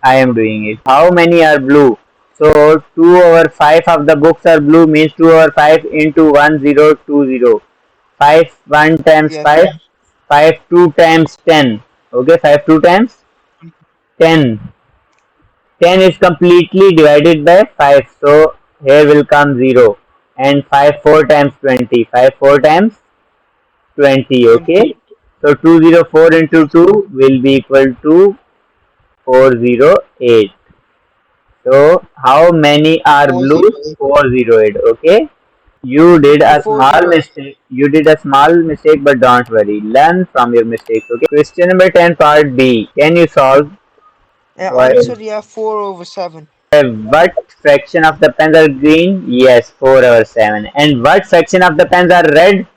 I am doing it. How many are blue? So 2 over 5 of the books are blue means 2 over 5 into 1020. 5 1 times Yes. 5, 5 2 times 10. Okay, 5 2 times 10. 10 is completely divided by 5. So here will come 0. And 5 4 times 20. 5 4 times 20. 20. Okay. So 204 into Yes. 2 will be equal to 408. So how many are blue? 408. 408. Okay. You did Okay, a small 408. mistake. You did a small mistake, but don't worry. Learn from your mistakes. Okay. Question number 10, part B. Can you solve? Answer, yeah, 4 over 7. What fraction of the pens are green? Yes, 4 over 7. And what fraction of the pens are red?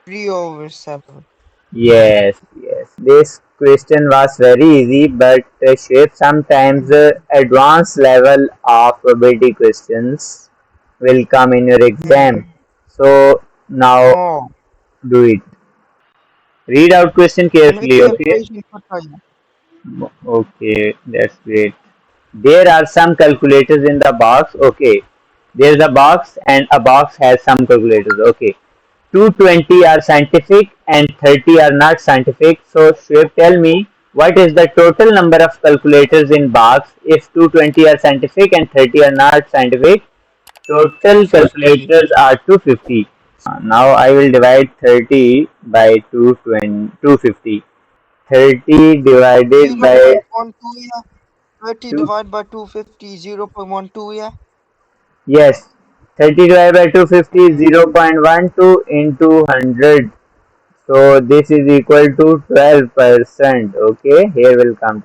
3 over 7. Yes, yes. This question was very easy, but Shiv, sometimes advanced level of probability questions will come in your exam. Mm-hmm. So now Oh, do it. Read out question मैं carefully, okay? calculation पता है. Okay, that's great. There are some calculators in the box. Okay, there's a box and a box has some calculators. Okay, 220 are scientific and 30 are not scientific. So Shweb, tell me what is the total number of calculators in box if 220 are scientific and 30 are not scientific? Total 250. calculators are 250. Now I will divide 30 by 250. 30 divided by 0.12, yeah. 30 2. divided by 250, 0.12, yeah. Yes, 30 divided by 250 is Mm-hmm. 0.12 into 100. So this is equal to 12%. Okay, here will come.